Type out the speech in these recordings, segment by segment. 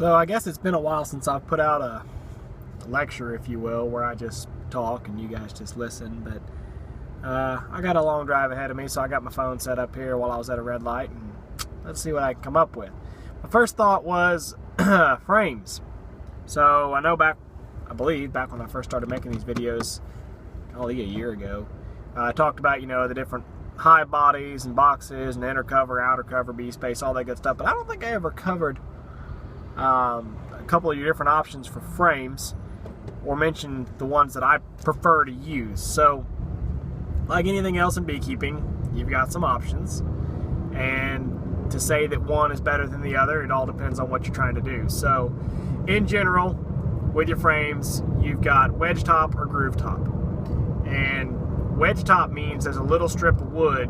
So I guess it's been a while since I've put out a lecture, if you will, where I just talk and you guys just listen. But I got a long drive ahead of me, so I got my phone set up here while I was at a red light, and let's see what I can come up with. My first thought was frames. So I know I believe back when I first started making these videos, probably a year ago, I talked about, the different hive bodies and boxes and inner cover, outer cover, bee space, all that good stuff. But I don't think I ever covered a couple of your different options for frames, or mentioned the ones that I prefer to use. So, like anything else in beekeeping, you've got some options, and to say that one is better than the other, it all depends on what you're trying to do. So, in general, with your frames, you've got wedge top or groove top. And wedge top means there's a little strip of wood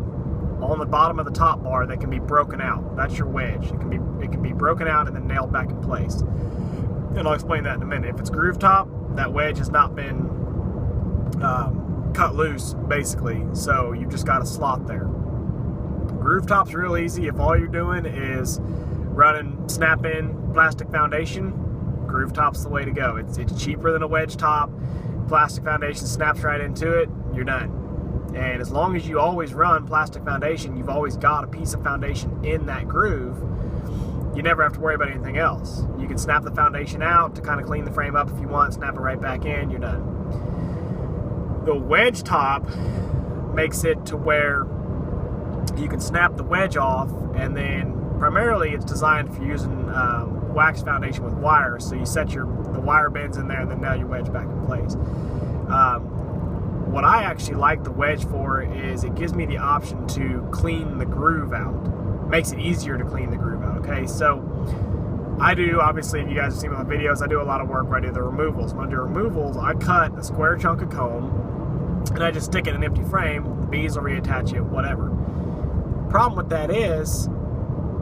on the bottom of the top bar that can be broken out. That's your wedge. It can be broken out and then nailed back in place. And I'll explain that in a minute. If it's groove top, that wedge has not been cut loose, basically. So you've just got a slot there. Groove top's real easy. If all you're doing is running snap-in plastic foundation, groove top's the way to go. It's cheaper than a wedge top. Plastic foundation snaps right into it, you're done. And as long as you always run plastic foundation, you've always got a piece of foundation in that groove, you never have to worry about anything else. You can snap the foundation out to kind of clean the frame up if you want, snap it right back in, you're done. The wedge top makes it to where you can snap the wedge off, and then primarily it's designed for using wax foundation with wires. So you set the wire bends in there and then nail your wedge back in place. What I actually like the wedge for is it gives me the option to clean the groove out. Makes it easier to clean the groove out, okay? So I do, obviously, if you guys have seen my videos, I do a lot of work where I do the removals. When I do removals, I cut a square chunk of comb and I just stick it in an empty frame. The bees will reattach it, whatever. Problem with that is,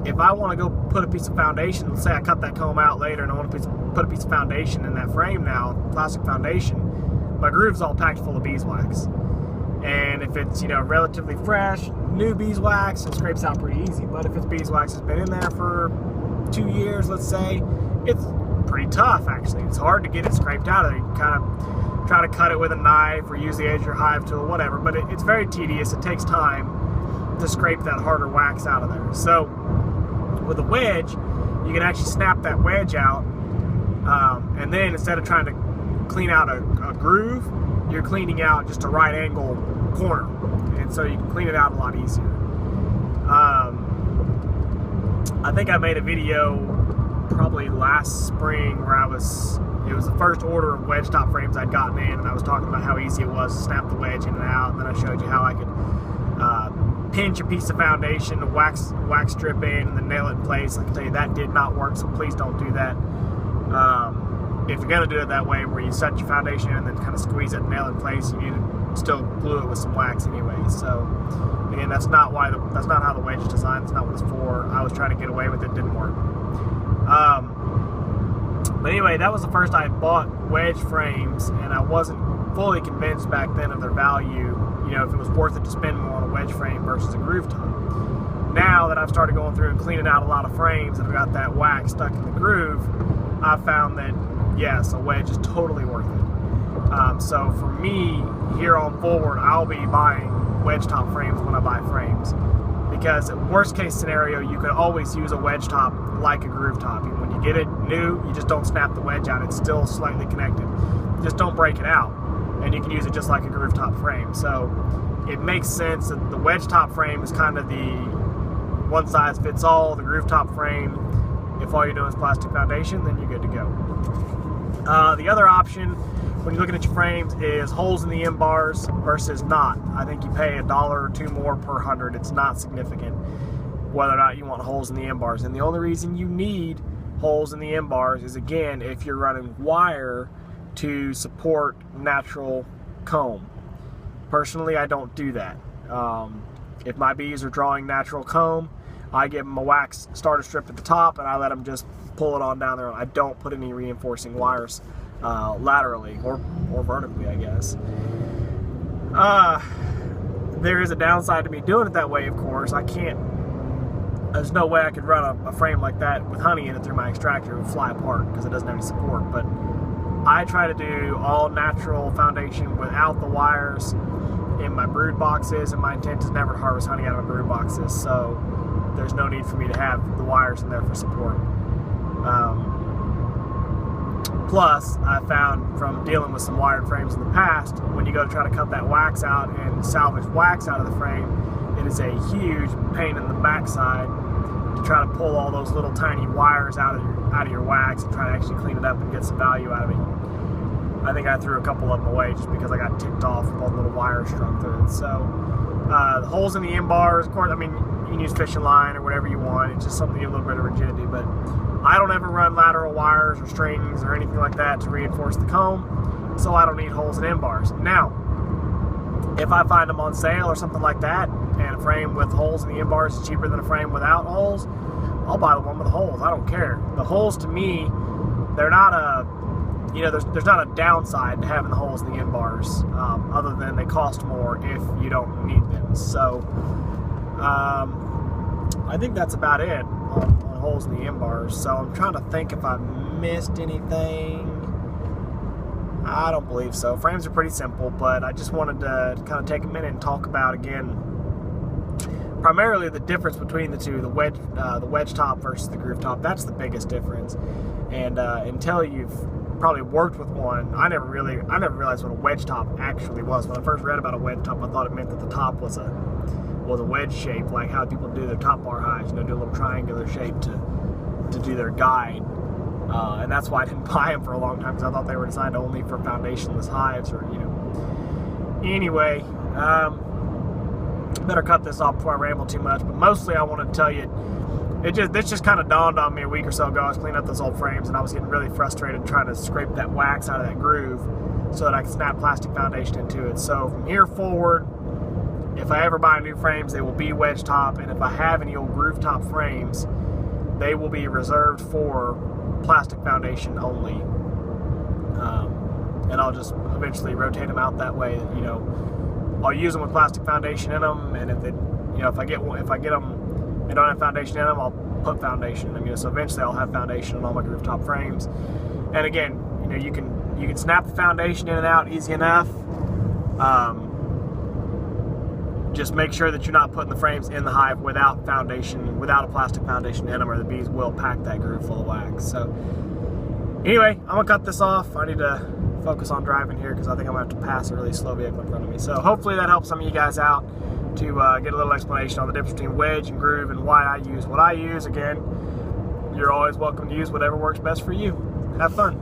if I want to go put a piece of foundation, let's say I cut that comb out later and I want to put a piece of foundation in that frame now, plastic foundation, my groove's all packed full of beeswax. And if it's, relatively fresh, new beeswax, it scrapes out pretty easy. But if it's beeswax that's been in there for 2 years, let's say, it's pretty tough, actually. It's hard to get it scraped out of there. You can kind of try to cut it with a knife or use the edge of your hive tool, whatever. But it's very tedious. It takes time to scrape that harder wax out of there. So with a wedge, you can actually snap that wedge out, and then instead of trying to clean out a groove, you're cleaning out just a right angle corner, and so you can clean it out a lot easier. I think I made a video probably last spring where it was the first order of wedge top frames I'd gotten in, and I was talking about how easy it was to snap the wedge in and out, and then I showed you how I could pinch a piece of foundation, wax strip in, and then nail it in place. I can tell you that did not work, so please don't do that. If you're going to do it that way, where you set your foundation in and then kind of squeeze it and nail it in place, you need to still glue it with some wax anyway. So, again, that's not how the wedge is designed. That's not what it's for. I was trying to get away with it. Didn't work. But anyway, that was the first I had bought wedge frames, and I wasn't fully convinced back then of their value, if it was worth it to spend more on a wedge frame versus a groove top. Now that I've started going through and cleaning out a lot of frames and I've got that wax stuck in the groove, I've found that, yes, a wedge is totally worth it. So for me, here on forward, I'll be buying wedge top frames when I buy frames. Because worst case scenario, you could always use a wedge top like a groove top. And when you get it new, you just don't snap the wedge out. It's still slightly connected. Just don't break it out. And you can use it just like a groove top frame. So it makes sense that the wedge top frame is kind of the one size fits all. The groove top frame, if all you're doing is plastic foundation, then you're good to go. The other option when you're looking at your frames is holes in the end bars versus not. I think you pay $1 or $2 more per 100. It's not significant whether or not you want holes in the end bars. And the only reason you need holes in the end bars is, again, if you're running wire to support natural comb. Personally, I don't do that. If my bees are drawing natural comb, I give them a wax starter strip at the top and I let them just pull it on down there. I don't put any reinforcing wires laterally or vertically, I guess. There is a downside to me doing it that way, of course. I can't there's no way I could run a frame like that with honey in it through my extractor. It would fly apart because it doesn't have any support. But I try to do all natural foundation without the wires in my brood boxes, and my intent is never to harvest honey out of my brood boxes, so there's no need for me to have the wires in there for support. Plus, I found from dealing with some wired frames in the past, when you go to try to cut that wax out and salvage wax out of the frame, it is a huge pain in the backside to try to pull all those little tiny wires out of your wax and try to actually clean it up and get some value out of it. I think I threw a couple of them away just because I got ticked off with all the little wires strung through it. So the holes in the end bars, of course, I mean, you can use fishing line or whatever you want. It's just something to give a little bit of rigidity, but I don't ever run lateral wires or strings or anything like that to reinforce the comb, so I don't need holes in end bars. Now, if I find them on sale or something like that, and a frame with holes in the end bars is cheaper than a frame without holes, I'll buy the one with the holes. I don't care. The holes, to me, they're not a, you know, there's not a downside to having the holes in the end bars, other than they cost more if you don't need them. So I think that's about it on holes in the end bars. So I'm trying to think if I missed anything. I don't believe so. Frames are pretty simple, but I just wanted to kind of take a minute and talk about, again, primarily the difference between the two, the wedge top versus the groove top. That's the biggest difference. And until you've probably worked with one, I never realized what a wedge top actually was. When I first read about a wedge top, I thought it meant that the top was a wedge shape, like how people do their top bar hives, you know, do a little triangular shape to do their guide. And that's why I didn't buy them for a long time, because I thought they were designed only for foundationless hives, or, you know. Anyway, better cut this off before I ramble too much, but mostly I want to tell you, this just kind of dawned on me a week or so ago. I was cleaning up those old frames, and I was getting really frustrated trying to scrape that wax out of that groove so that I could snap plastic foundation into it. So from here forward, if I ever buy new frames, they will be wedge top, and if I have any old groove top frames, they will be reserved for plastic foundation only. And I'll just eventually rotate them out that way. You know, I'll use them with plastic foundation in them, and if I get them and don't have foundation in them, I'll put foundation in them. You know, so eventually I'll have foundation on all my groove top frames. And again, you know, you can snap the foundation in and out easy enough. Just make sure that you're not putting the frames in the hive without foundation, without a plastic foundation in them, or the bees will pack that groove full of wax. So anyway, I'm gonna cut this off. I need to focus on driving here because I think I'm gonna have to pass a really slow vehicle in front of me. So hopefully that helps some of you guys out to get a little explanation on the difference between wedge and groove and why I use what I use. Again, you're always welcome to use whatever works best for you. Have fun.